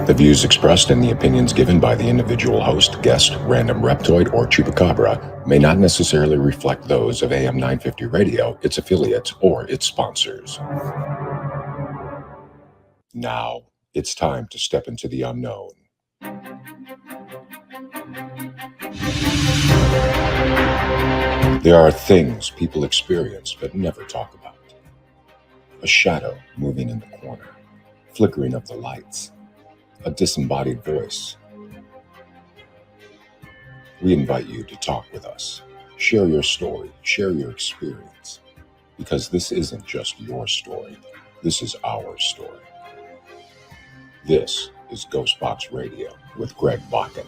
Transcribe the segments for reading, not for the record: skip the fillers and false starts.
The views expressed and the opinions given by the individual host, guest, random reptoid, or chupacabra may not necessarily reflect those of AM 950 Radio, its affiliates, or its sponsors. Now, it's time to step into the unknown. There are things people experience but never talk about. A shadow moving in the corner, flickering of the lights, a disembodied voice. We invite you to talk with us. Share your story, share your experience, because this isn't just your story, this is our story. This is GhostBox Radio with Greg Bakun.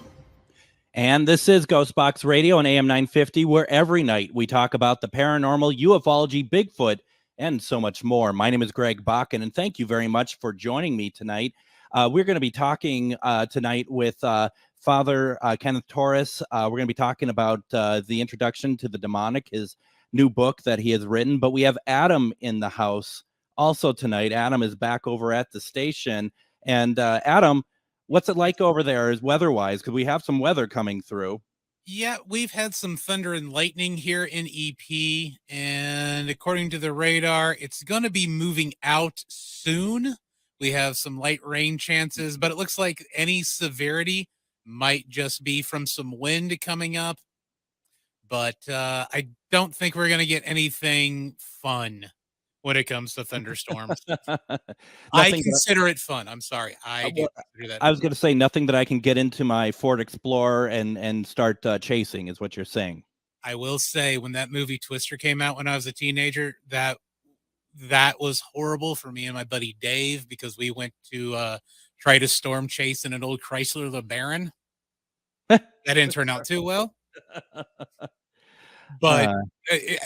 And this is GhostBox Radio on AM 950, where every night we talk about the paranormal, ufology, Bigfoot, and so much more. My name is Greg Bakun, and thank you very much for joining me tonight. We're going to be talking tonight with Father Kenneth Torres. We're going to be talking about the introduction to the demonic, his new book that he has written. But we have Adam in the house also tonight. Adam is back over at the station. And Adam, what's it like over there is weather-wise? Because we have some weather coming through. Yeah, we've had some thunder and lightning here in EP, and according to the radar, it's going to be moving out soon. We have some light rain chances, but it looks like any severity might just be from some wind coming up. But I don't think we're going to get anything fun when it comes to thunderstorms. I consider it fun. I'm sorry. I consider that. I was going to say nothing that I can get into my Ford Explorer and start chasing is what you're saying. I will say when that movie Twister came out when I was a teenager, that was horrible for me and my buddy Dave, because we went to try to storm chase in an old Chrysler LeBaron. That didn't turn out too well. But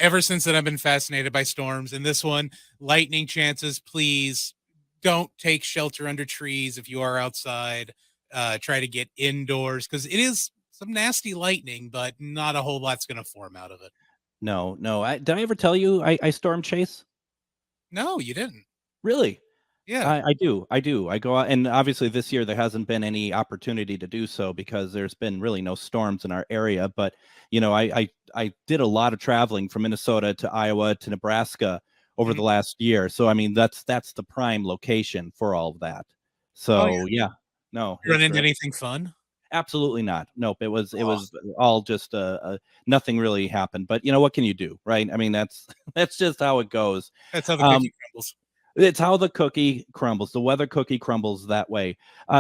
ever since then, I've been fascinated by storms. And this one, lightning chances, please don't take shelter under trees if you are outside. Try to get indoors, because it is some nasty lightning, but not a whole lot's going to form out of it. No. Did I ever tell you I storm chase? No, you didn't. Really? Yeah, I do. I go out, and obviously this year there hasn't been any opportunity to do so because there's been really no storms in our area. But you know, I did a lot of traveling from Minnesota to Iowa to Nebraska over the last year. So I mean, that's the prime location for all of that. So yeah, no. You run into anything fun? Absolutely not. Nope. It was all just nothing really happened. But you know, what can you do, right? I mean, that's just how it goes. That's how the cookie crumbles. It's how the cookie crumbles. The weather cookie crumbles that way.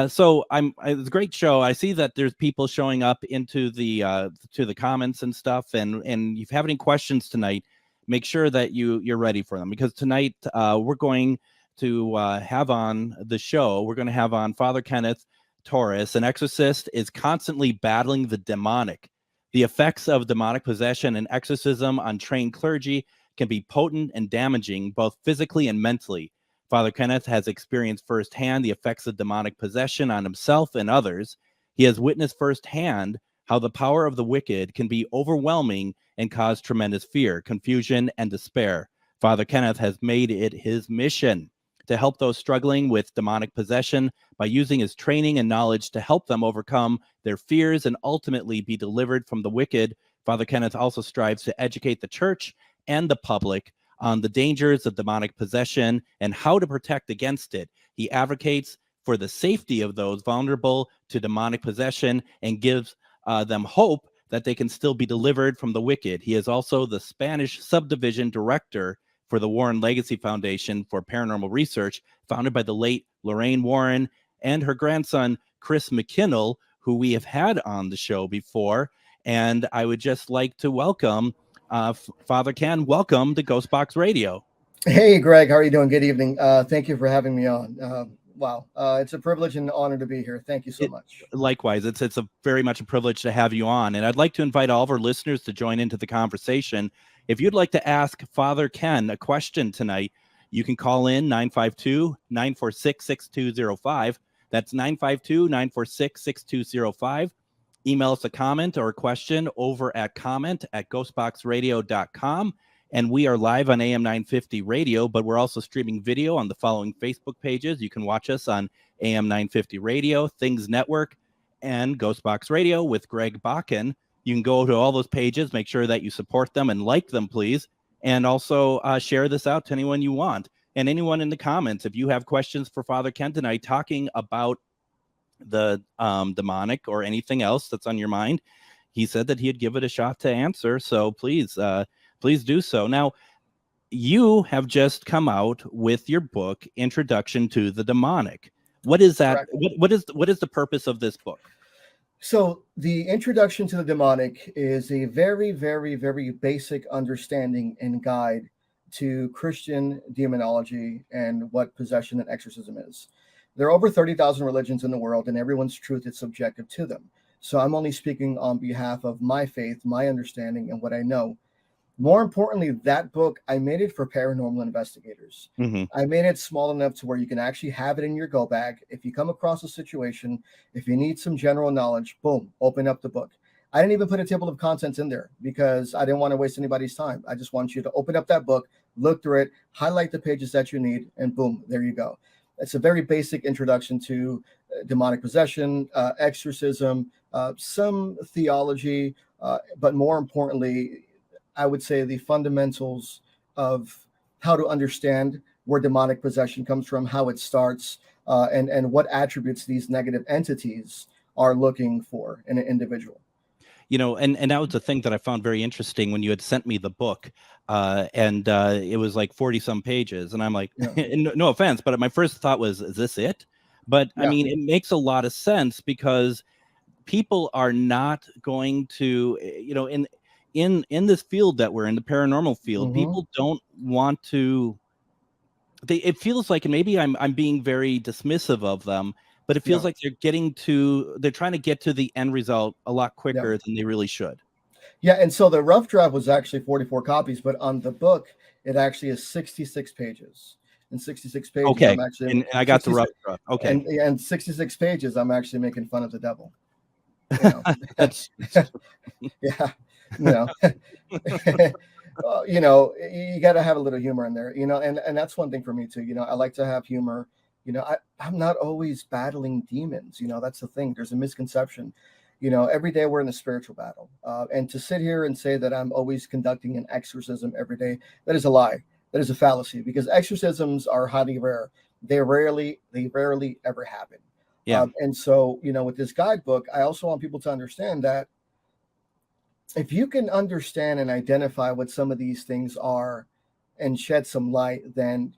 So it's a great show. I see that there's people showing up into the to the comments and stuff. And if you have any questions tonight, make sure that you're ready for them, because tonight we're going to have on the show. We're going to have on Father Kenneth Torres, an exorcist, is constantly battling the demonic. The effects of demonic possession and exorcism on trained clergy can be potent and damaging, both physically and mentally. Father Kenneth has experienced firsthand the effects of demonic possession on himself and others. He has witnessed firsthand how the power of the wicked can be overwhelming and cause tremendous fear, confusion, and despair. Father Kenneth has made it his mission to help those struggling with demonic possession by using his training and knowledge to help them overcome their fears and ultimately be delivered from the wicked. Father Kenneth also strives to educate the church and the public on the dangers of demonic possession and how to protect against it. He advocates for the safety of those vulnerable to demonic possession and gives them hope that they can still be delivered from the wicked. He is also the Spanish subdivision director for the Warren Legacy Foundation for Paranormal Research, founded by the late Lorraine Warren and her grandson, Chris McKinnell, who we have had on the show before. And I would just like to welcome Father Ken. Welcome to GhostBox Radio. Hey, Greg. How are you doing? Good evening. Thank you for having me on. Wow. It's a privilege and honor to be here. Thank you so much. Likewise. It's a very much a privilege to have you on. And I'd like to invite all of our listeners to join into the conversation. If you'd like to ask Father Ken a question tonight, you can call in 952-946-6205. That's 952-946-6205. Email us a comment or a question over at comment@ghostboxradio.com. And we are live on AM 950 radio, but we're also streaming video on the following Facebook pages. You can watch us on AM 950 radio, Things Network, and GhostBox Radio with Greg Bakun. You can go to all those pages, make sure that you support them and like them, please. And also share this out to anyone you want. And anyone in the comments, if you have questions for Father Ken tonight talking about the demonic or anything else that's on your mind, he said that he'd give it a shot to answer. So please do so. Now, you have just come out with your book, Introduction to the Demonic. What is that? What is the purpose of this book? So the Introduction to the Demonic is a very, very, very basic understanding and guide to Christian demonology and what possession and exorcism is. There are over 30,000 religions in the world, and everyone's truth is subjective to them. So I'm only speaking on behalf of my faith, my understanding, and what I know. More importantly, that book, I made it for paranormal investigators. Mm-hmm. I made it small enough to where you can actually have it in your go bag. If you come across a situation, if you need some general knowledge, boom, open up the book. I didn't even put a table of contents in there because I didn't want to waste anybody's time. I just want you to open up that book, look through it, highlight the pages that you need, and boom, there you go. It's a very basic introduction to demonic possession, exorcism, some theology, but more importantly, I would say the fundamentals of how to understand where demonic possession comes from, how it starts, and what attributes these negative entities are looking for in an individual. You know, and that was the thing that I found very interesting when you had sent me the book, and it was like 40 some pages, and I'm like, no offense, but my first thought was, is this it? But I mean, it makes a lot of sense because people are not going to, you know, in this field that we're in, the paranormal field, people don't want to. It feels like, and maybe I'm being very dismissive of them, but it feels like they're trying to get to the end result a lot quicker than they really should. Yeah, and so the rough draft was actually 44 copies, but on the book, it actually is 66 pages. And 66 pages, okay. I'm actually, and I got the rough draft. Okay. And 66 pages, I'm actually making fun of the devil. You know? Yeah. You know, you got to have a little humor in there, you know, and that's one thing for me too. You know, I like to have humor. You know, I'm not always battling demons. You know, that's the thing. There's a misconception. You know, every day we're in a spiritual battle. And to sit here and say that I'm always conducting an exorcism every day, that is a lie. That is a fallacy because exorcisms are highly rare. They rarely ever happen. Yeah. And so, you know, with this guidebook, I also want people to understand that if you can understand and identify what some of these things are and shed some light, then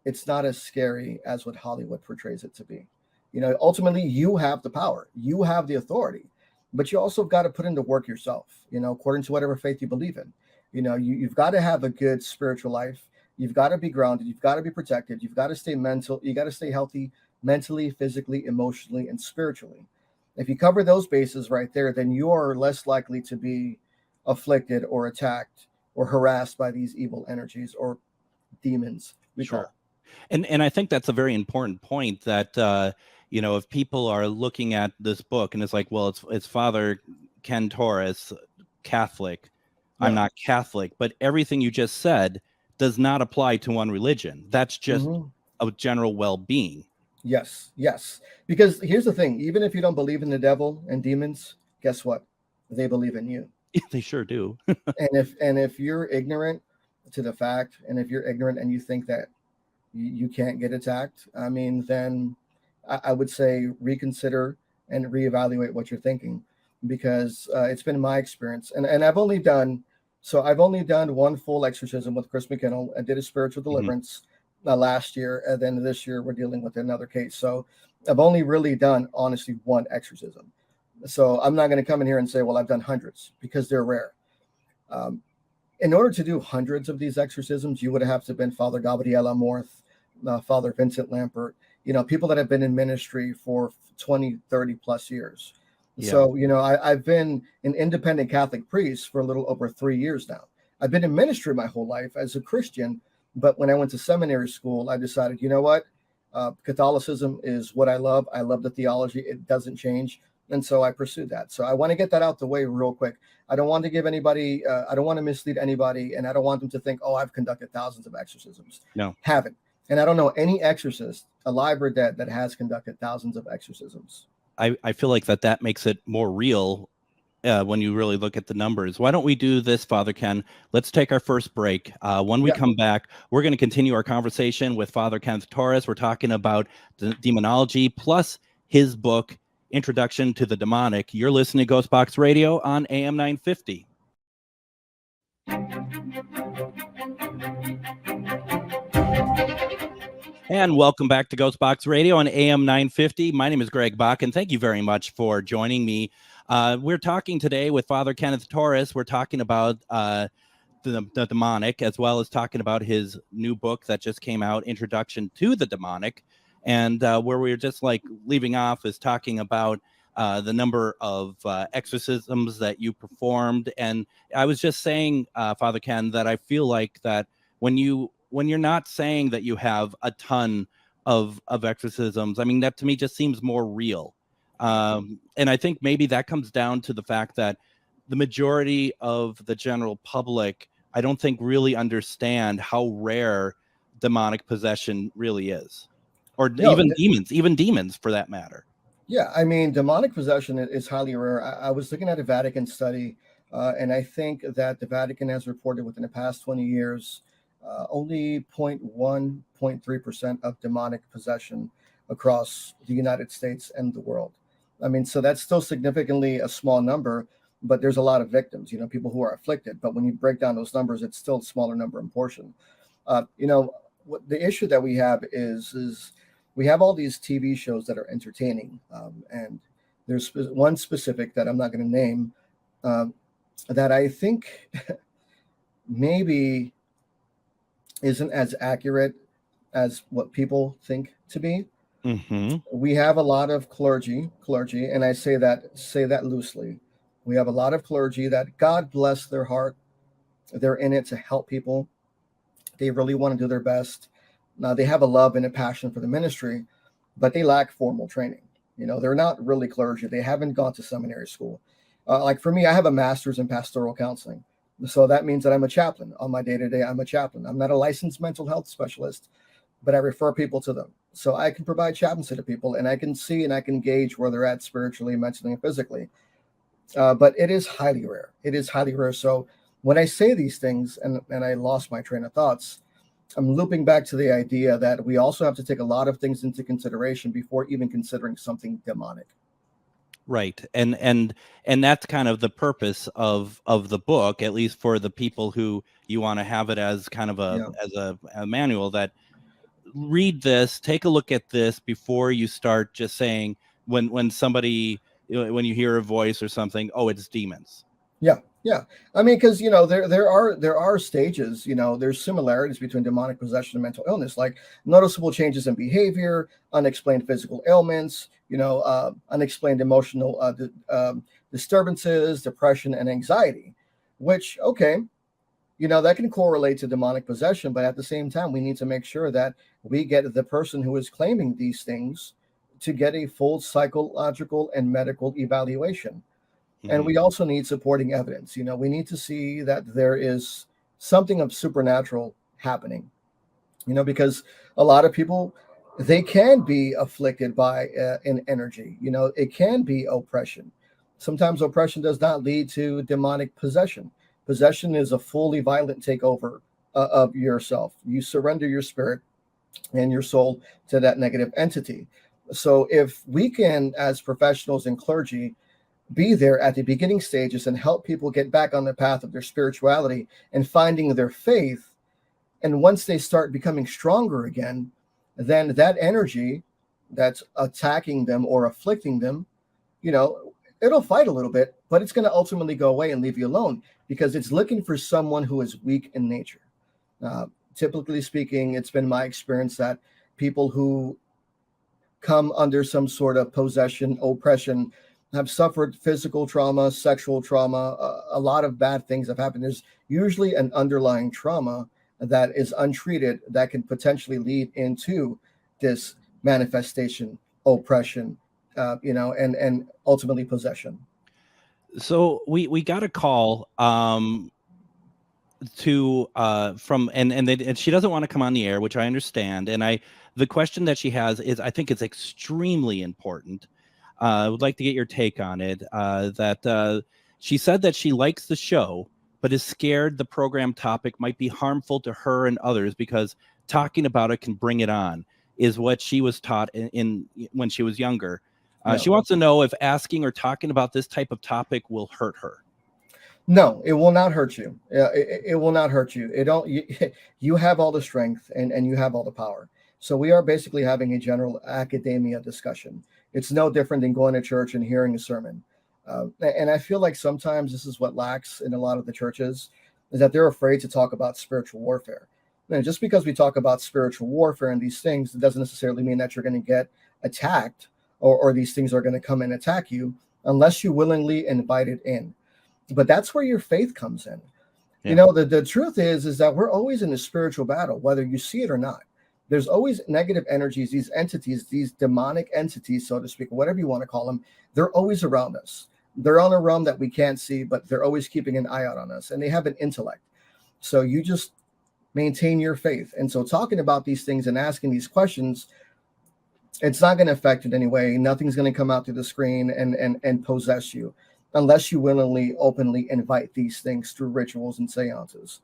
it's not as scary as what Hollywood portrays it to be. You know, ultimately, you have the power, you have the authority, but you also got to put into work yourself, you know, according to whatever faith you believe in. You know, you've got to have a good spiritual life. You've got to be grounded. You've got to be protected. You've got to stay mental. You got to stay healthy mentally, physically, emotionally, and spiritually. If you cover those bases right there, then you're less likely to be afflicted or attacked or harassed by these evil energies or demons. Sure. And I think that's a very important point that, you know, if people are looking at this book and it's like, well, it's Father Ken Torress, Catholic. I'm not Catholic, but everything you just said does not apply to one religion. That's just a general well-being. Yes. Because here's the thing, even if you don't believe in the devil and demons, guess what? They believe in you. Yeah, they sure do. and if you're ignorant to the fact, and if you're ignorant and you think that you can't get attacked, I mean, then I would say reconsider and reevaluate what you're thinking, because it's been my experience. And I've only done one full exorcism with Chris McKinnell. I did a spiritual deliverance last year, and then this year we're dealing with another case. So I've only really done, honestly, one exorcism. So I'm not going to come in here and say, well, I've done hundreds, because they're rare. In order to do hundreds of these exorcisms, you would have to have been Father Gabriel Amorth, Father Vincent Lampert, you know, people that have been in ministry for 20, 30 plus years. Yeah. So, you know, I've been an independent Catholic priest for a little over 3 years now. I've been in ministry my whole life as a Christian, but when I went to seminary school, I decided, you know what, Catholicism is what I love. I love the theology. It doesn't change. And so I pursued that. So I want to get that out the way real quick. I don't want to give anybody, I don't want to mislead anybody, and I don't want them to think, oh, I've conducted thousands of exorcisms. No. Haven't. And I don't know any exorcist, alive or dead, that has conducted thousands of exorcisms. I feel like that makes it more real when you really look at the numbers. Why don't we do this, Father Ken? Let's take our first break. When we come back, we're going to continue our conversation with Father Kenneth Torres. We're talking about demonology plus his book, Introduction to the Demonic. You're listening to GhostBox Radio on AM 950. And welcome back to GhostBox Radio on AM 950. My name is Greg Bakun. Thank you very much for joining me. We're talking today with Father Kenneth Torres. We're talking about the demonic, as well as talking about his new book that just came out, Introduction to the Demonic. And where we were just like leaving off is talking about the number of exorcisms that you performed. And I was just saying, Father Ken, that I feel like that when you're not saying that you have a ton of exorcisms, I mean, that to me just seems more real. And I think maybe that comes down to the fact that the majority of the general public, I don't think really understand how rare demonic possession really is, or even demons for that matter. Yeah, I mean, demonic possession is highly rare. I was looking at a Vatican study, and I think that the Vatican has reported within the past 20 years, only 0.1, 0.3% of demonic possession across the United States and the world. I mean, so that's still significantly a small number, but there's a lot of victims, people who are afflicted. But when you break down those numbers, it's still a smaller number in portion. What the issue that we have is we have all these TV shows that are entertaining. And there's one specific that I'm not going to name that I think maybe isn't as accurate as what people think to be. Mm-hmm. We have a lot of clergy, and I say that loosely. We have a lot of clergy that, God bless their heart, they're in it to help people. They really want to do their best. Now, they have a love and a passion for the ministry, but they lack formal training. They're not really clergy. They haven't gone to seminary school. Like for me, I have a master's in pastoral counseling. So that means that I'm a chaplain. On my day-to-day, I'm a chaplain. I'm not a licensed mental health specialist, but I refer people to them. So I can provide chaplaincy to people, and I can see and I can gauge where they're at spiritually, mentally, and physically. But it is highly rare. It is highly rare. So when I say these things, and I lost my train of thoughts, I'm looping back to the idea that we also have to take a lot of things into consideration before even considering something demonic. Right. And that's kind of the purpose of the book, at least for the people who you want to have it as kind of a manual that read this, take a look at this before you start just saying when somebody, when you hear a voice or something, oh, it's demons. Yeah. I mean, because, there are stages, there's similarities between demonic possession and mental illness, like noticeable changes in behavior, unexplained physical ailments, unexplained emotional disturbances, depression, and anxiety, which, okay, that can correlate to demonic possession. But at the same time, we need to make sure that we get the person who is claiming these things to get a full psychological and medical evaluation. And we also need supporting evidence. We need to see that there is something of supernatural happening, because a lot of people, they can be afflicted by an energy. It can be oppression. Sometimes oppression does not lead to demonic possession. Possession is a fully violent takeover of yourself. You surrender your spirit and your soul to that negative entity. So if we can, as professionals and clergy, be there at the beginning stages and help people get back on the path of their spirituality and finding their faith, and once they start becoming stronger again, then that energy that's attacking them or afflicting them, it'll fight a little bit, but it's going to ultimately go away and leave you alone, because it's looking for someone who is weak in nature. Typically speaking, it's been my experience that people who come under some sort of possession, oppression, have suffered physical trauma, sexual trauma, a lot of bad things have happened. There's usually an underlying trauma that is untreated that can potentially lead into this manifestation, oppression, and ultimately possession. So we got a call to from and she doesn't want to come on the air, which I understand. And the question that she has is, I think it's extremely important. I would like to get your take on it. That she said that she likes the show, but is scared the program topic might be harmful to her and others because talking about it can bring it on, is what she was taught in when she was younger. She wants to know if asking or talking about this type of topic will hurt her. No, it will not hurt you. It will not hurt you. It don't. You have all the strength and you have all the power. So we are basically having a general academia discussion. It's no different than going to church and hearing a sermon. And I feel like sometimes this is what lacks in a lot of the churches, is that they're afraid to talk about spiritual warfare. And just because we talk about spiritual warfare and these things, it doesn't necessarily mean that you're going to get attacked or these things are going to come and attack you unless you willingly invite it in. But that's where your faith comes in. Yeah. The truth is that we're always in a spiritual battle, whether you see it or not. There's always negative energies, these entities, these demonic entities, so to speak, whatever you want to call them. They're always around us. They're on a realm that we can't see, but they're always keeping an eye out on us, and they have an intellect. So you just maintain your faith. And so talking about these things and asking these questions, it's not going to affect it in any way. Nothing's going to come out through the screen and possess you, unless you willingly, openly invite these things through rituals and seances.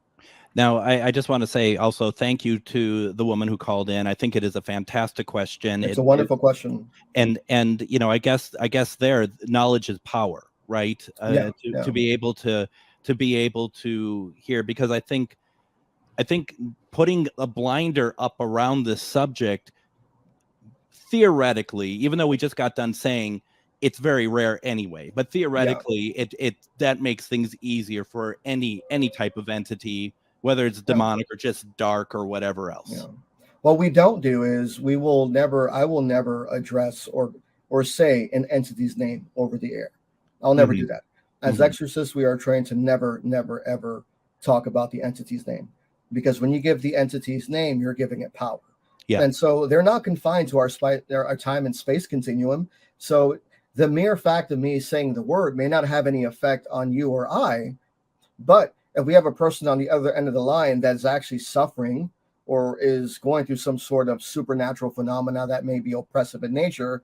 Now, I just want to say also thank you to the woman who called in. I think it is a fantastic question. It's a wonderful question. And I guess there knowledge is power, right? To be able to hear, because I think putting a blinder up around this subject, theoretically, even though we just got done saying it's very rare anyway, but theoretically it that makes things easier for any type of entity, whether it's demonic or just dark or whatever else. Yeah. What we don't do is I will never address or say an entity's name over the air. I'll never do that. As exorcists, we are trained to never, ever talk about the entity's name, because when you give the entity's name, you're giving it power. Yeah. And so they're not confined to our time and space continuum. So the mere fact of me saying the word may not have any effect on you or I, but if we have a person on the other end of the line that's actually suffering or is going through some sort of supernatural phenomena that may be oppressive in nature,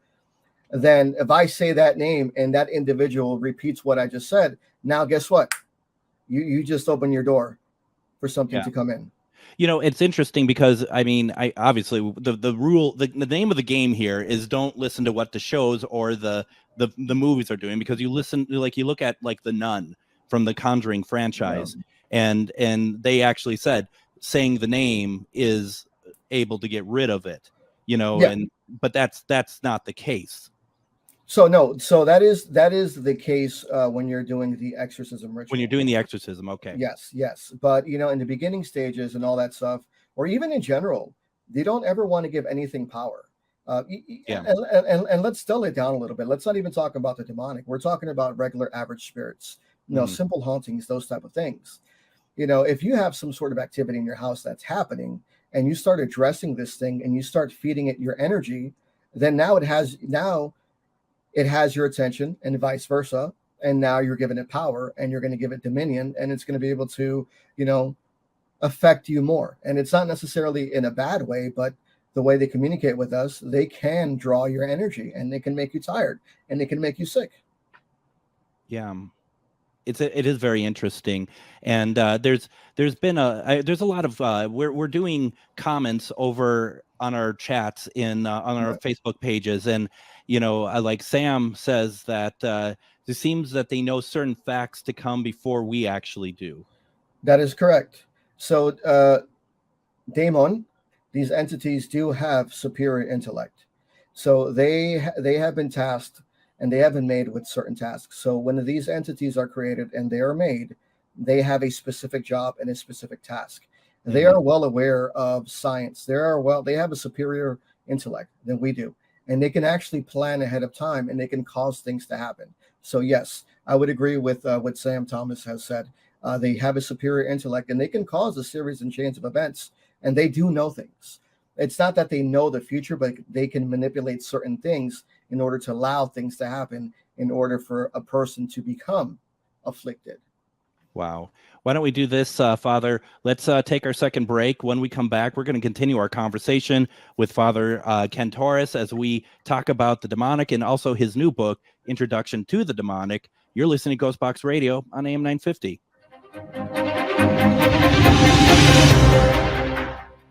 then if I say that name and that individual repeats what I just said, now guess what? You just open your door for something to come in. It's interesting because I obviously the rule, the name of the game here is don't listen to what the shows or the movies are doing, because you look at like The Nun from the Conjuring franchise, and they actually said saying the name is able to get rid of it, but that's not the case. So that is the case when you're doing the exorcism ritual. When you're doing the exorcism, okay. Yes. But in the beginning stages and all that stuff, or even in general, they don't ever want to give anything power. And let's dull it down a little bit. Let's not even talk about the demonic. We're talking about regular average spirits, simple hauntings, those type of things. If you have some sort of activity in your house that's happening and you start addressing this thing and you start feeding it your energy, then now it has your attention and vice versa. And now you're giving it power and you're going to give it dominion, and it's going to be able to, affect you more. And it's not necessarily in a bad way, but the way they communicate with us, they can draw your energy and they can make you tired and they can make you sick. Yeah. It is very interesting. And there's been a lot of we're doing comments over on our chats on our Facebook pages, and like Sam says that it seems that they know certain facts to come before we actually do. That is correct. So Daemon, these entities do have superior intellect. So they have been tasked and they have been made with certain tasks. So when these entities are created and they are made, they have a specific job and a specific task. They are well aware of science. They have a superior intellect than we do. And they can actually plan ahead of time and they can cause things to happen. So yes, I would agree with what Sam Thomas has said. They have a superior intellect and they can cause a series and chains of events, and they do know things. it's not that they know the future, but they can manipulate certain things in order to allow things to happen in order for a person to become afflicted. Wow. Why don't we do this, Father? Let's take our second break. When we come back, we're going to continue our conversation with Father Ken Torress as we talk about the demonic and also his new book, Introduction to the Demonic. You're listening to GhostBox Radio on AM 950.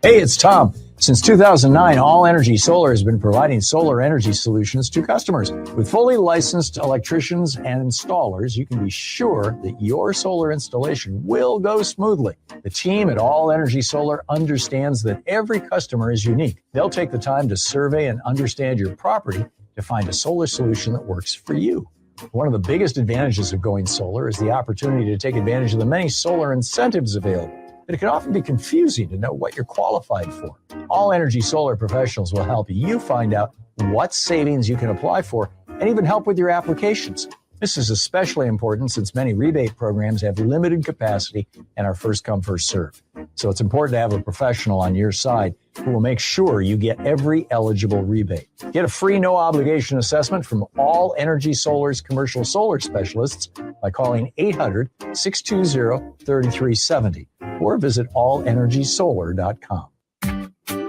Hey, it's Tom. Since 2009, All Energy Solar has been providing solar energy solutions to customers. With fully licensed electricians and installers, you can be sure that your solar installation will go smoothly. The team at All Energy Solar understands that every customer is unique. They'll take the time to survey and understand your property to find a solar solution that works for you. One of the biggest advantages of going solar is the opportunity to take advantage of the many solar incentives available. But it can often be confusing to know what you're qualified for. All Energy Solar professionals will help you find out what savings you can apply for and even help with your applications. This is especially important since many rebate programs have limited capacity and are first come, first serve. So it's important to have a professional on your side who will make sure you get every eligible rebate. Get a free no obligation assessment from All Energy Solar's commercial solar specialists by calling 800-620-3370 or visit allenergysolar.com.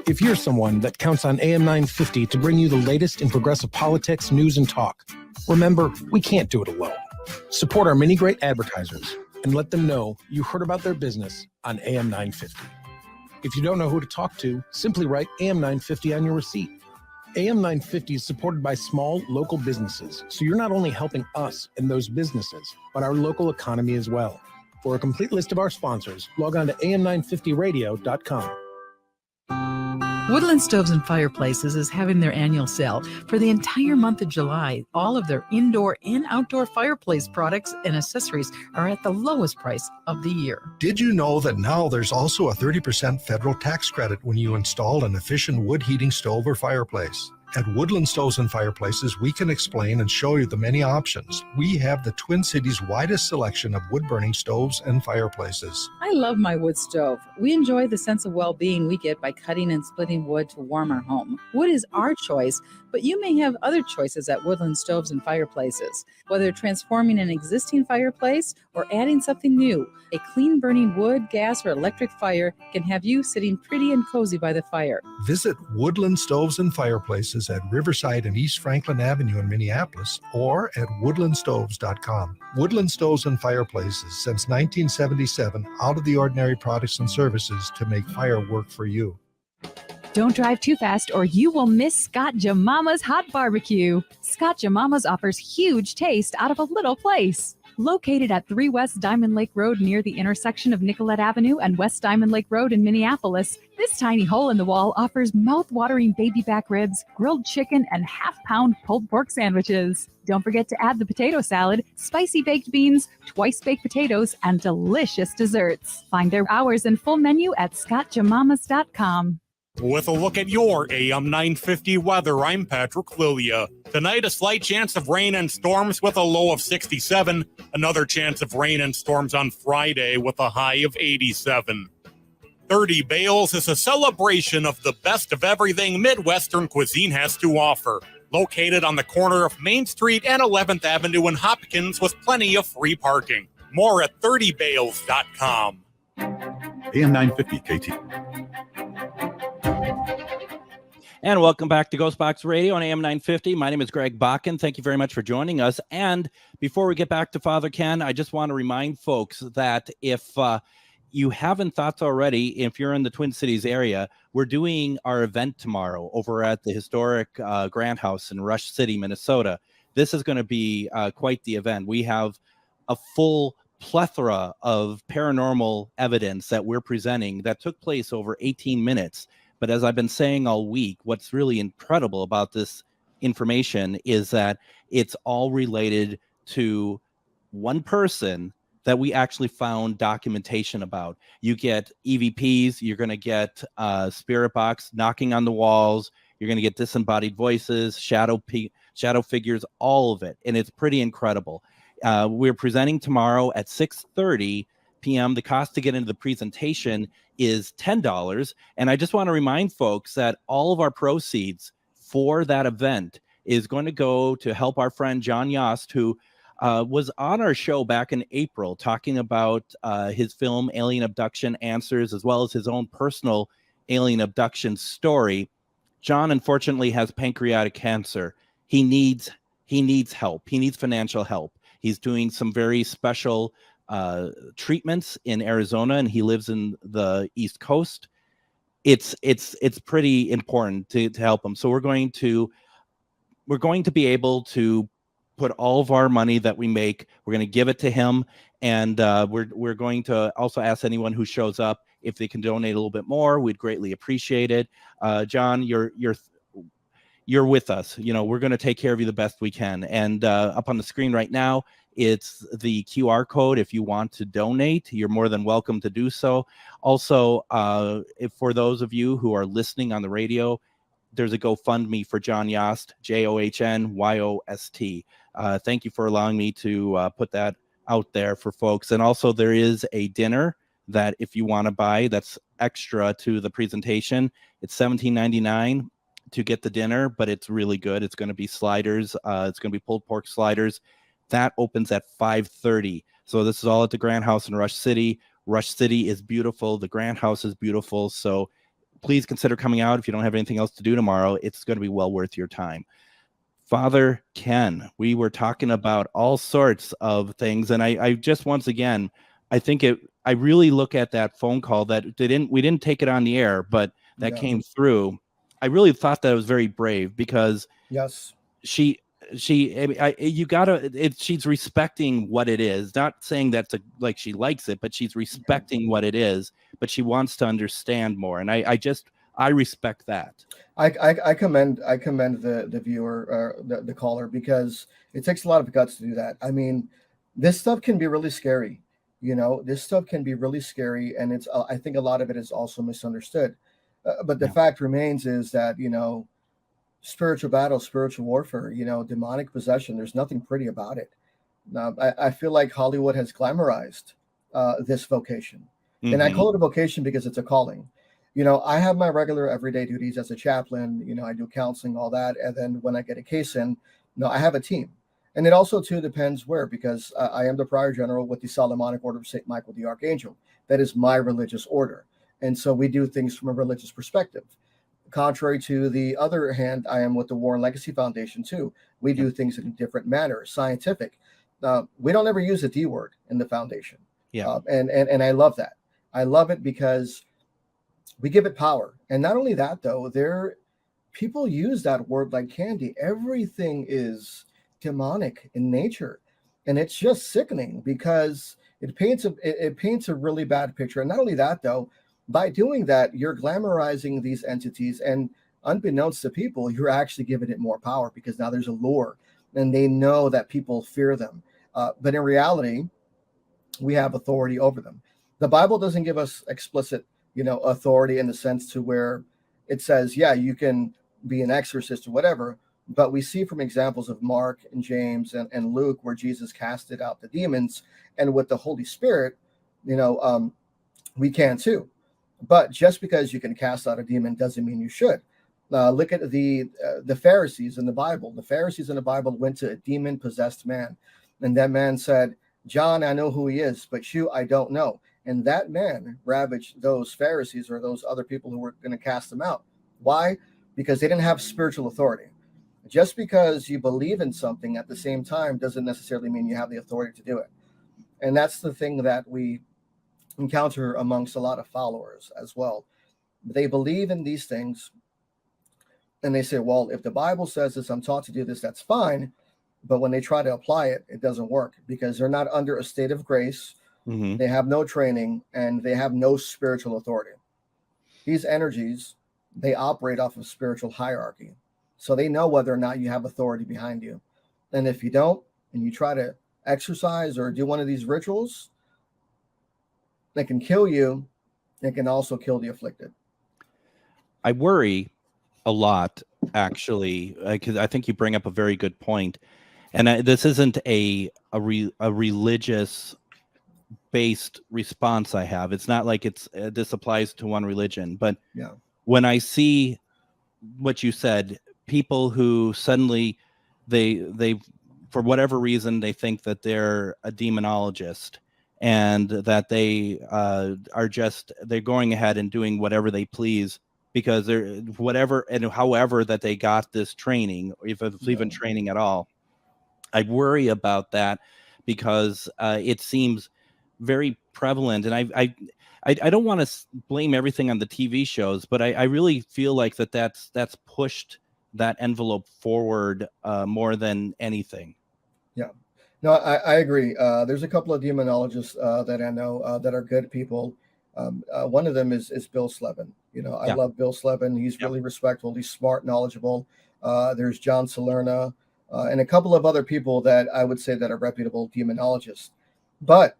If you're someone that counts on AM 950 to bring you the latest in progressive politics, news, and talk, remember, we can't do it alone. Support our many great advertisers and let them know you heard about their business on AM 950. If you don't know who to talk to, simply write AM 950 on your receipt. AM 950 is supported by small local businesses, so you're not only helping us and those businesses, but our local economy as well. For a complete list of our sponsors, log on to am950radio.com. Woodland Stoves and Fireplaces is having their annual sale for the entire month of July. All of their indoor and outdoor fireplace products and accessories are at the lowest price of the year. Did you know that now there's also a 30% federal tax credit when you install an efficient wood heating stove or fireplace? At Woodland Stoves and Fireplaces, we can explain and show you the many options. We have the Twin Cities' widest selection of wood-burning stoves and fireplaces. I love my wood stove. We enjoy the sense of well-being we get by cutting and splitting wood to warm our home. Wood is our choice, but you may have other choices at Woodland Stoves and Fireplaces. Whether transforming an existing fireplace or adding something new, a clean burning wood, gas, or electric fire can have you sitting pretty and cozy by the fire. Visit Woodland Stoves and Fireplaces at Riverside and East Franklin Avenue in Minneapolis or at woodlandstoves.com. Woodland Stoves and Fireplaces, since 1977, out of the ordinary products and services to make fire work for you. Don't drive too fast or you will miss Scott Jamama's Hot Barbecue. Scott Jamama's offers huge taste out of a little place. Located at 3 West Diamond Lake Road near the intersection of Nicollet Avenue and West Diamond Lake Road in Minneapolis, this tiny hole in the wall offers mouth-watering baby back ribs, grilled chicken, and half-pound pulled pork sandwiches. Don't forget to add the potato salad, spicy baked beans, twice-baked potatoes, and delicious desserts. Find their hours and full menu at scottjamamas.com. With a look at your AM 950 weather, I'm Patrick Lilia. Tonight, a slight chance of rain and storms with a low of 67. Another chance of rain and storms on Friday with a high of 87. 30 Bales is a celebration of the best of everything Midwestern cuisine has to offer. Located on the corner of Main Street and 11th Avenue in Hopkins with plenty of free parking. More at 30bales.com. AM 950 KT. And welcome back to GhostBox Radio on AM 950. My name is Greg Bakun. Thank you very much for joining us. And before we get back to Father Ken, I just want to remind folks that if you haven't thought already, if you're in the Twin Cities area, we're doing our event tomorrow over at the historic Grant House in Rush City, Minnesota. This is going to be quite the event. We have a full plethora of paranormal evidence that we're presenting that took place over 18 minutes. But as I've been saying all week, what's really incredible about this information is that it's all related to one person that we actually found documentation about. You get EVPs, you're going to get spirit box knocking on the walls, you're going to get disembodied voices, shadow figures, all of it. And it's pretty incredible. We're presenting tomorrow at 6:30 p.m. The cost to get into the presentation is $10. And I just want to remind folks that all of our proceeds for that event is going to go to help our friend John Yost, who was on our show back in April talking about his film Alien Abduction Answers, as well as his own personal alien abduction story. John unfortunately has pancreatic cancer. He needs help. He needs financial help. He's doing some very special treatments in Arizona, and he lives in the East Coast. It's pretty important to help him. So we're going to be able to put all of our money that we make, we're going to give it to him, and we're going to also ask anyone who shows up if they can donate a little bit more. We'd greatly appreciate it. John, you're with us. You know, we're going to take care of you the best we can. And up on the screen right now, it's the QR code. If you want to donate, you're more than welcome to do so. Also, if for those of you who are listening on the radio, there's a GoFundMe for John Yost, JohnYost. Thank you for allowing me to put that out there for folks. And also there is a dinner that if you want to buy, that's extra to the presentation. It's $17.99 to get the dinner, but it's really good. It's going to be sliders. It's going to be pulled pork sliders. That opens at 5:30. So this is all at the Grand House in Rush City. Rush City is beautiful. The Grand House is beautiful. So please consider coming out. If you don't have anything else to do tomorrow, it's going to be well worth your time. Father Ken, we were talking about all sorts of things. And I just, once again, I really look at that phone call that we didn't take it on the air, but that came through. I really thought that was very brave because yes, she's respecting what it is, not saying that's like she likes it, but she's respecting what it is, but she wants to understand more. And I respect that. I commend the viewer or the caller, because it takes a lot of guts to do that. I mean, this stuff can be really scary. You know, this stuff can be really scary, and it's I think a lot of it is also misunderstood. But the fact remains is that, you know, spiritual battle, spiritual warfare, you know, demonic possession, there's nothing pretty about it. I feel like Hollywood has glamorized this vocation. Mm-hmm. And I call it a vocation because it's a calling. You know, I have my regular everyday duties as a chaplain. You know, I do counseling, all that. And then when I get a case in, I have a team. And it also, too, depends where, because I am the prior general with the Solomonic Order of St. Michael the Archangel. That is my religious order. And so we do things from a religious perspective. Contrary to the other hand, I am with the War and Legacy Foundation, too. We do things in a different manner, scientific. We don't ever use a D word in the foundation. Yeah. And I love that. I love it because we give it power. And not only that, though, people use that word like candy. Everything is demonic in nature. And it's just sickening because it paints a really bad picture. And not only that, though, by doing that, you're glamorizing these entities, and unbeknownst to people, you're actually giving it more power because now there's a lure and they know that people fear them. But in reality, we have authority over them. The Bible doesn't give us explicit, authority in the sense to where it says, yeah, you can be an exorcist or whatever. But we see from examples of Mark and James and Luke where Jesus casted out the demons, and with the Holy Spirit, we can too. But just because you can cast out a demon doesn't mean you should. Look at the Pharisees in the Bible. The Pharisees in the Bible went to a demon-possessed man. And that man said, John, I know who he is, but you, I don't know. And that man ravaged those Pharisees or those other people who were going to cast them out. Why? Because they didn't have spiritual authority. Just because you believe in something at the same time doesn't necessarily mean you have the authority to do it. And that's the thing that we encounter amongst a lot of followers as well. They believe in these things and they say, well, if the Bible says this, I'm taught to do this, that's fine. But when they try to apply it, it doesn't work because they're not under a state of grace. Mm-hmm. They have no training and they have no spiritual authority. These energies, they operate off of spiritual hierarchy. So they know whether or not you have authority behind you. And if you don't, and you try to exercise or do one of these rituals, they can kill you. It can also kill the afflicted. I worry a lot, actually, because I think you bring up a very good point. And this isn't a religious based response I have. It's not like it's this applies to one religion, but Yeah. when I see what you said, people who suddenly they for whatever reason they think that they're a demonologist and that they they're going ahead and doing whatever they please because they're whatever and however that they got this training, or if it's even training at all. I worry about that because it seems very prevalent, and I don't want to blame everything on the TV shows, but I really feel like that's pushed that envelope forward more than anything. Yeah, no, I agree. There's a couple of demonologists that I know that are good people. One of them is Bill Slevin. I love Bill Slevin. He's really respectful. He's smart, knowledgeable. There's John Salerno and a couple of other people that I would say that are reputable demonologists. But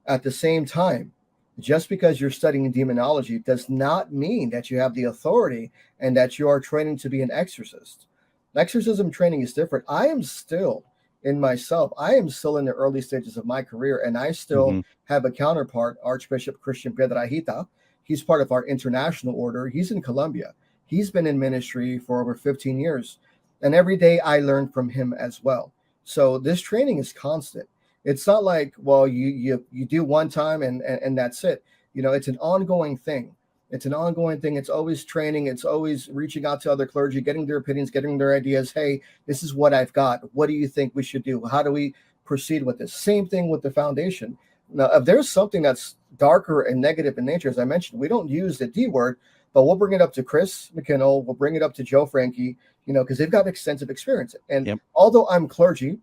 at the same time, just because you're studying demonology does not mean that you have the authority and that you are training to be an exorcist. Exorcism training is different. I am still in the early stages of my career, and I still have a counterpart, Archbishop Christian Piedrahita. He's part of our international order. He's in Colombia. He's been in ministry for over 15 years. And every day I learn from him as well. So this training is constant. It's not like, well, you do one time and that's it. It's an ongoing thing. It's always training. It's always reaching out to other clergy, getting their opinions, getting their ideas. Hey, this is what I've got. What do you think we should do? How do we proceed with this? Same thing with the foundation. Now, if there's something that's darker and negative in nature, as I mentioned, we don't use the D word, but we'll bring it up to Chris McKinnell. We'll bring it up to Joe Frankie, because they've got extensive experience. And although I'm clergy,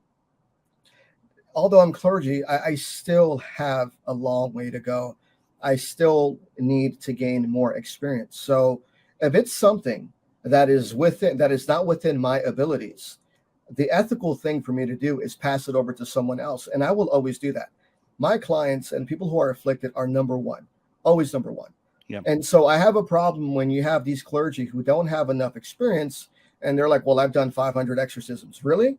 I still have a long way to go. I still need to gain more experience. So if it's something that is not within my abilities, the ethical thing for me to do is pass it over to someone else. And I will always do that. My clients and people who are afflicted are number one, always number one. Yep. And so I have a problem when you have these clergy who don't have enough experience and they're like, well, I've done 500 exorcisms. Really?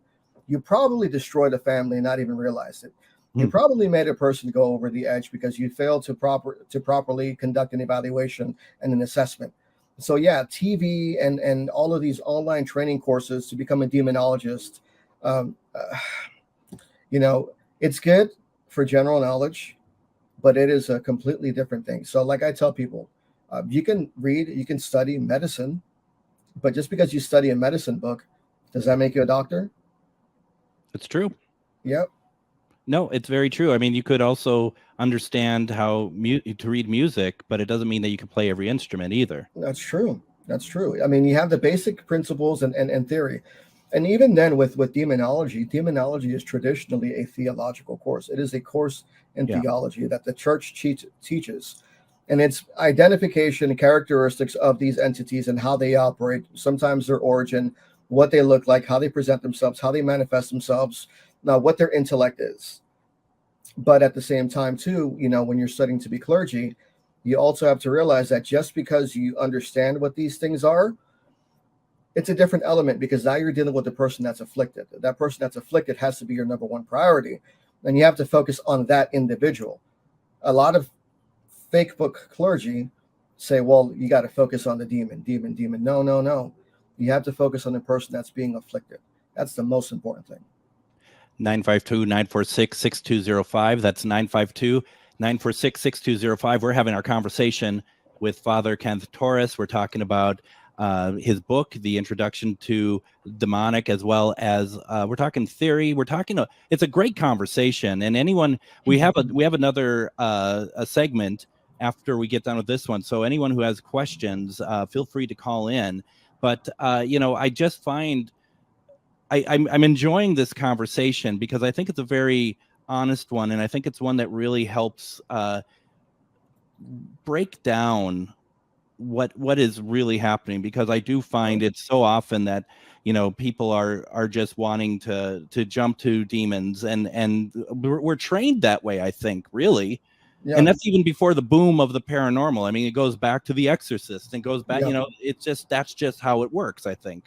You probably destroyed a family and not even realized it. You probably made a person go over the edge because you failed to properly conduct an evaluation and an assessment. So yeah, TV and all of these online training courses to become a demonologist, it's good for general knowledge, but it is a completely different thing. So like I tell people, you can read, you can study medicine, but just because you study a medicine book, does that make you a doctor? It's true. Yep. No, it's very true. I mean, you could also understand how to read music, but it doesn't mean that you can play every instrument either. That's true. I mean, you have the basic principles and theory. And even then with demonology is traditionally a theological course. It is a course in theology that the church teaches. And it's identification and characteristics of these entities and how they operate, sometimes their origin, what they look like, how they present themselves, how they manifest themselves, now what their intellect is. But at the same time, too, when you're studying to be clergy, you also have to realize that just because you understand what these things are, it's a different element because now you're dealing with the person that's afflicted. That person that's afflicted has to be your number one priority. And you have to focus on that individual. A lot of fake book clergy say, well, you got to focus on the demon. No. You have to focus on the person that's being afflicted. That's the most important thing. 952-946-6205. That's 952-946-6205. We're having our conversation with Father Kenneth Torress. We're talking about his book, The Introduction to Demonic, as well as we're talking theory. It's a great conversation. And anyone, we have another a segment after we get done with this one. So anyone who has questions, feel free to call in. But I just find I'm enjoying this conversation because I think it's a very honest one, and I think it's one that really helps break down what is really happening, because I do find it so often that people are just wanting to jump to demons, and we're trained that way, I think, really. Yeah. And that's even before the boom of the paranormal. I mean, it goes back to The Exorcist and goes back, that's just how it works, I think.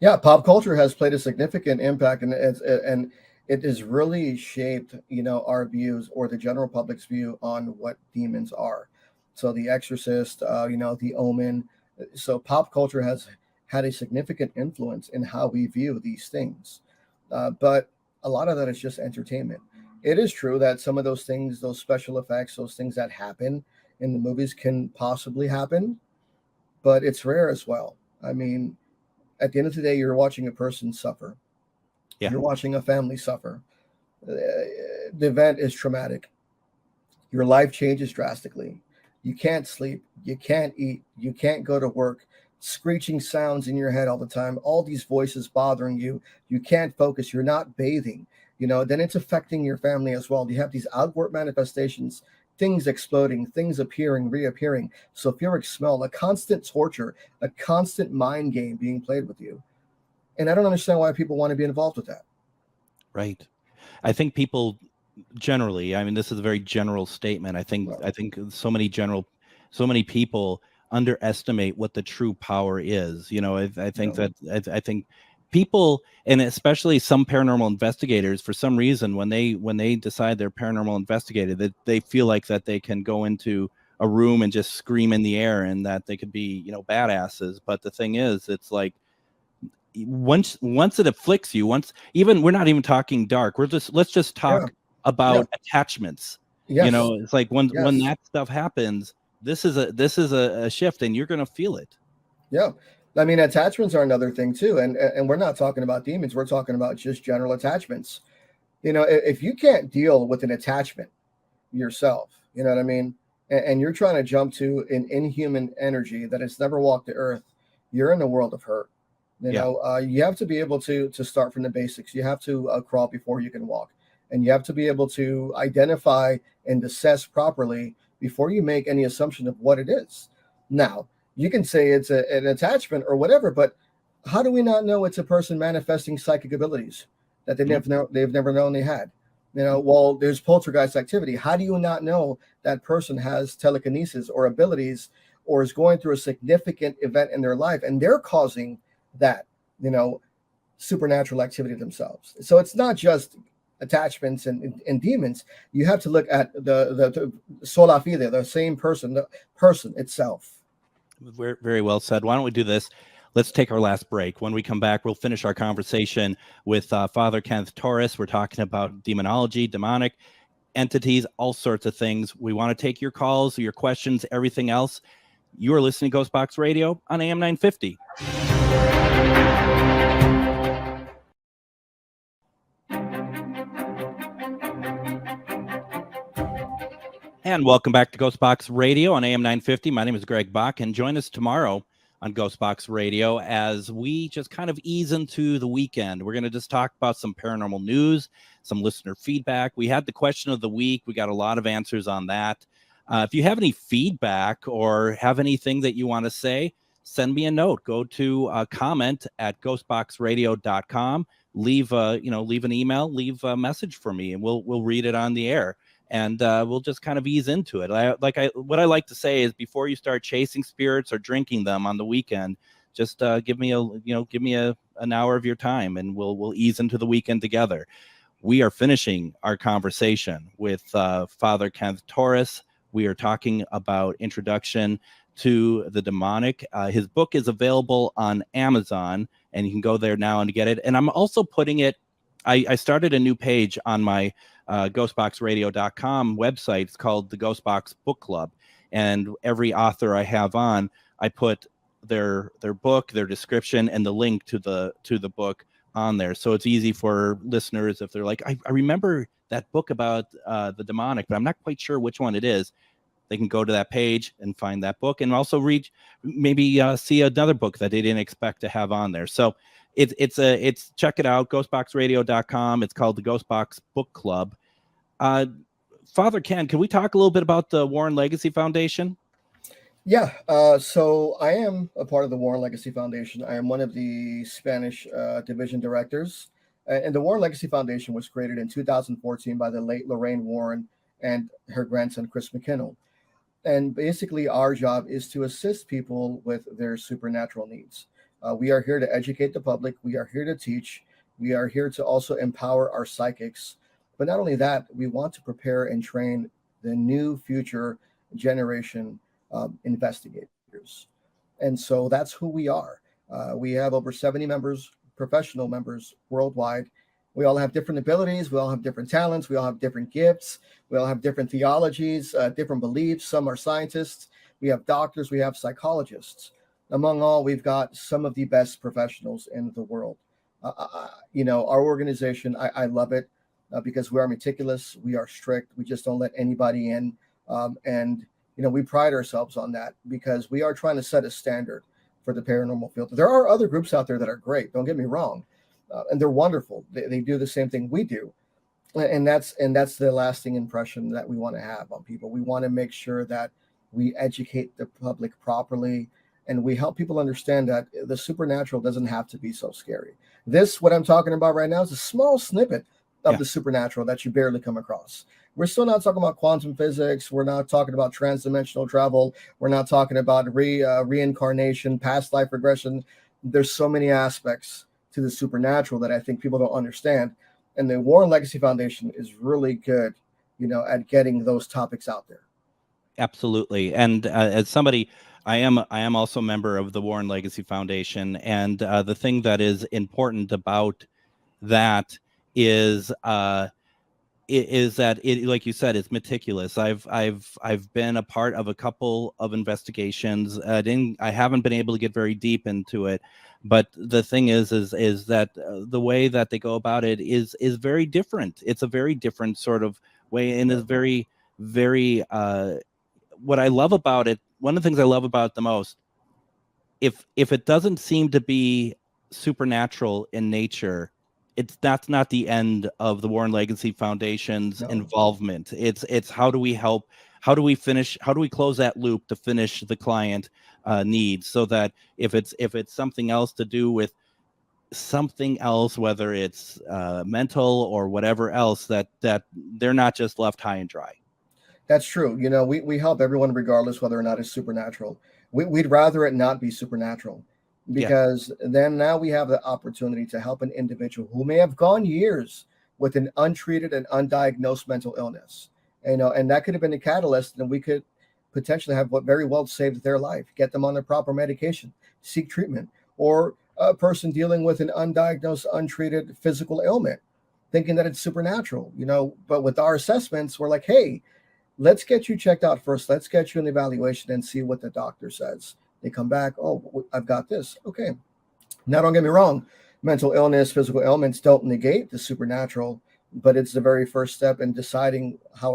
Yeah, pop culture has played a significant impact, and it has really shaped, our views or the general public's view on what demons are. So The Exorcist, The Omen. So pop culture has had a significant influence in how we view these things. But a lot of that is just entertainment. It is true that some of those things, those special effects, those things that happen in the movies can possibly happen, but it's rare as well. I mean, at the end of the day, you're watching a person suffer. Yeah. You're watching a family suffer. The event is traumatic. Your life changes drastically. You can't sleep. You can't eat. You can't go to work. Screeching sounds in your head all the time. All these voices bothering you. You can't focus. You're not bathing. Then it's affecting your family as well. You have these outward manifestations, things exploding, things appearing, reappearing. Sulfuric smell, a constant torture, a constant mind game being played with you. And I don't understand why people want to be involved with that. Right. I think people generally, I mean, this is a very general statement. I think so many people underestimate what the true power is. I think people, and especially some paranormal investigators, for some reason, when they decide they're paranormal investigator, that they feel like that they can go into a room and just scream in the air and that they could be, badasses. But the thing is, it's like, once it afflicts you, even we're not even talking dark, let's just talk about attachments. Yes. It's like when that stuff happens, this is a shift and you're going to feel it. Yeah. I mean, attachments are another thing too. And we're not talking about demons. We're talking about just general attachments. If you can't deal with an attachment yourself, you know what I mean? And you're trying to jump to an inhuman energy that has never walked the earth, you're in a world of hurt. You have to be able to start from the basics. You have to crawl before you can walk. And you have to be able to identify and assess properly before you make any assumption of what it is. Now, you can say it's an attachment or whatever, but how do we not know it's a person manifesting psychic abilities that they've never known they had? Well, there's poltergeist activity. How do you not know that person has telekinesis or abilities or is going through a significant event in their life and they're causing that, supernatural activity themselves? So it's not just attachments and demons. You have to look at the sola fide, the same person, the person itself. Very, very well said. Why don't we do this? Let's take our last break. When we come back, we'll finish our conversation with Father Kenneth Torres. We're talking about demonology, demonic entities, all sorts of things. We want to take your calls, your questions, everything else. You are listening to GhostBox Radio on AM 950. And welcome back to GhostBox Radio on AM 950. My name is Greg Bakun. Join us tomorrow on GhostBox Radio as we just kind of ease into the weekend. We're going to just talk about some paranormal news, some listener feedback. We had the question of the week. We got a lot of answers on that. If you have any feedback or have anything that you want to say, send me a note. Go to comment at ghostboxradio.com. Leave an email, leave a message for me, and we'll read it on the air. And we'll just kind of ease into it. What I like to say is, before you start chasing spirits or drinking them on the weekend, just give me an hour of your time, and we'll ease into the weekend together. We are finishing our conversation with Father Kenneth Torres. We are talking about introduction to the demonic. His book is available on Amazon, and you can go there now and get it. And I'm also putting it. I started a new page on my ghostboxradio.com website. It's called the GhostBox Book Club, and every author I have on, I put their book, their description, and the link to the book on there. So it's easy for listeners if they're like, I remember that book about the demonic, but I'm not quite sure which one it is. They can go to that page and find that book, and also read, maybe see another book that they didn't expect to have on there. So it's check it out, ghostboxradio.com. It's called the GhostBox Book Club. Father Ken, can we talk a little bit about the Warren Legacy Foundation? Yeah, so I am a part of the Warren Legacy Foundation. I am one of the Spanish division directors. And the Warren Legacy Foundation was created in 2014 by the late Lorraine Warren and her grandson, Chris McKinnell. And basically, our job is to assist people with their supernatural needs. We are here to educate the public. We are here to teach. We are here to also empower our psychics. But not only that, we want to prepare and train the new future generation investigators. And so that's who we are. We have over 70 members, professional members worldwide. We all have different abilities. We all have different talents. We all have different gifts. We all have different theologies, different beliefs. Some are scientists. We have doctors. We have psychologists. Among all, we've got some of the best professionals in the world. Our organization, I love it because we are meticulous. We are strict. We just don't let anybody in. And we pride ourselves on that because we are trying to set a standard for the paranormal field. There are other groups out there that are great. Don't get me wrong. And they're wonderful. They do the same thing we do. And that's the lasting impression that we want to have on people. We want to make sure that we educate the public properly and we help people understand that the supernatural doesn't have to be so scary. What I'm talking about right now is a small snippet of the supernatural that you barely come across. We're still not talking about quantum physics. We're not talking about transdimensional travel. We're not talking about reincarnation, past life regression. There's so many aspects to the supernatural that I think people don't understand. And the Warren Legacy Foundation is really good, at getting those topics out there. Absolutely. And as somebody, I am also a member of the Warren Legacy Foundation. And the thing that is important about that is that it, like you said, it's meticulous. I've been a part of a couple of investigations. I haven't been able to get very deep into it, but the thing is that the way that they go about it is very different. It's a very different sort of way, and is very, very. What I love about it, one of the things I love about it the most, if it doesn't seem to be supernatural in nature, that's not the end of the Warren Legacy Foundation's involvement. It's how do we help? How do we close that loop to finish the client needs, so that if it's something else to do with something else, whether it's mental or whatever else, that they're not just left high and dry. That's true. We help everyone regardless whether or not it's supernatural. We'd rather it not be supernatural. Because then now we have the opportunity to help an individual who may have gone years with an untreated and undiagnosed mental illness, and that could have been a catalyst, and we could potentially have what very well saved their life, get them on the proper medication, seek treatment, or a person dealing with an undiagnosed, untreated physical ailment, thinking that it's supernatural, but with our assessments, we're like, hey, let's get you checked out first. Let's get you an evaluation and see what the doctor says. They come back, oh, I've got this. Okay. Now, don't get me wrong. Mental illness, physical ailments don't negate the supernatural, but it's the very first step in deciding what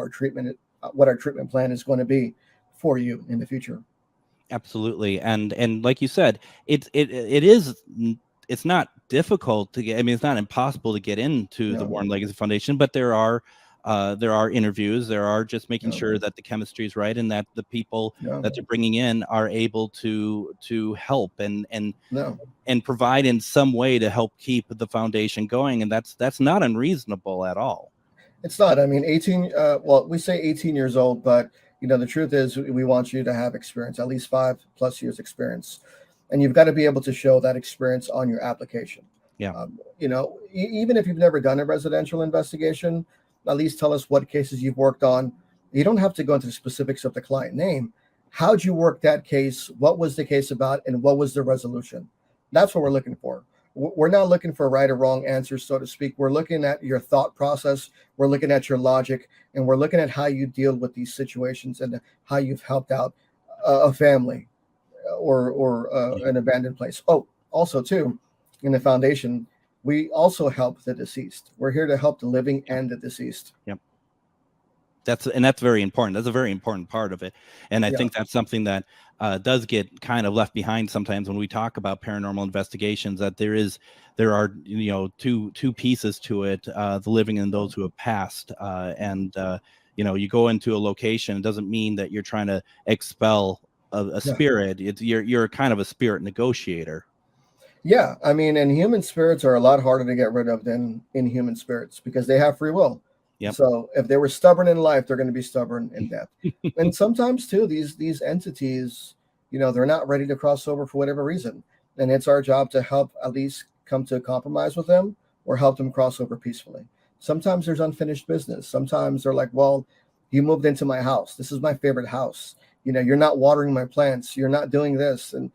our treatment plan is going to be for you in the future. Absolutely. And like you said, it's not difficult to get. I mean, it's not impossible to get into the Warren Legacy Foundation, but there are interviews. There are just making sure that the chemistry is right and that the people that they're bringing in are able to help and provide in some way to help keep the foundation going. And that's not unreasonable at all. It's not. I mean, 18. We say 18 years old, but the truth is we want you to have experience, at least 5+ years experience, and you've got to be able to show that experience on your application. Yeah. Even if you've never done a residential investigation, at least tell us what cases you've worked on. You don't have to go into the specifics of the client name. How'd you work that case? What was the case about? And what was the resolution? That's what we're looking for. We're not looking for right or wrong answers, so to speak. We're looking at your thought process. We're looking at your logic. And we're looking at how you deal with these situations and how you've helped out a family or an abandoned place. Oh, also, too, in the foundation, we also help the deceased. We're here to help the living and the deceased. Yep. That's very important. That's a very important part of it. And I think that's something that does get kind of left behind sometimes when we talk about paranormal investigations, that there are two pieces to it, the living and those who have passed. You go into a location, it doesn't mean that you're trying to expel a spirit. You're kind of a spirit negotiator. Yeah, I mean, and human spirits are a lot harder to get rid of than inhuman spirits because they have free will. Yep. So if they were stubborn in life, they're going to be stubborn in death. And sometimes too, these entities, they're not ready to cross over for whatever reason. And it's our job to help at least come to a compromise with them or help them cross over peacefully. Sometimes there's unfinished business. Sometimes they're like, well, you moved into my house. This is my favorite house. You know, you're not watering my plants. You're not doing this. And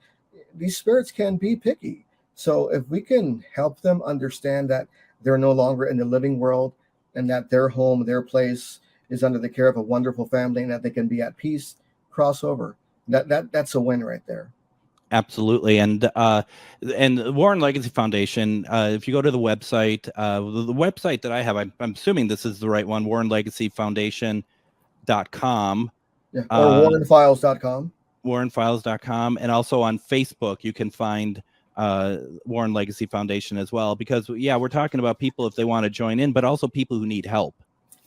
these spirits can be picky. So if we can help them understand that they're no longer in the living world and that their home, their place is under the care of a wonderful family and that they can be at peace, cross over. That's a win right there. Absolutely. And the Warren Legacy Foundation, if you go to the website, the website that I have, I'm assuming this is the right one, warrenlegacyfoundation.com. Yeah, or warrenfiles.com. warrenfiles.com. And also on Facebook, you can find Warren Legacy Foundation as well, because we're talking about people if they want to join in, but also people who need help.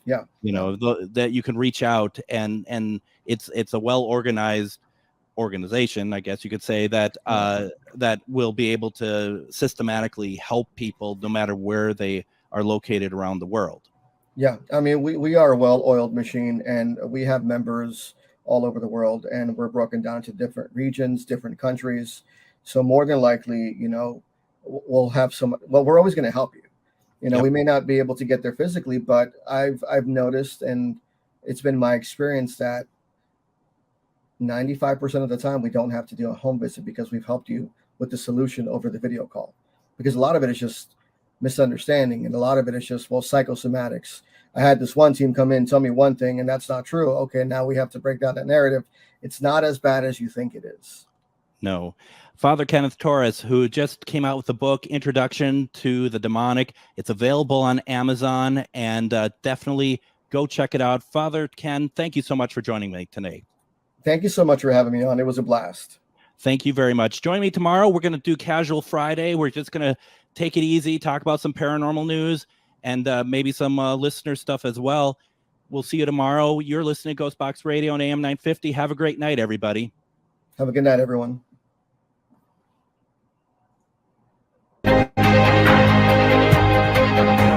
Yeah. You know, that you can reach out and it's a well-organized organization, I guess you could say, that that will be able to systematically help people no matter where they are located around the world. Yeah, I mean, we are a well-oiled machine, and we have members all over the world, and we're broken down to different regions, different countries. So more than likely, you know, we'll have we're always going to help you. You know, We may not be able to get there physically, but I've noticed, and it's been my experience that 95% of the time we don't have to do a home visit because we've helped you with the solution over the video call. Because a lot of it is just misunderstanding, and a lot of it is just, psychosomatics. I had this one team come in, tell me one thing, and that's not true. Okay, now we have to break down that narrative. It's not as bad as you think it is. No. Father Kenneth Torres, who just came out with a book, Introduction to the Demonic. It's available on Amazon, and definitely go check it out. Father Ken, thank you so much for joining me today. Thank you so much for having me on. It was a blast. Thank you very much. Join me tomorrow. We're going to do Casual Friday. We're just going to take it easy, talk about some paranormal news, and maybe some listener stuff as well. We'll see you tomorrow. You're listening to GhostBox Radio on AM 950. Have a great night, everybody. Have a good night, everyone.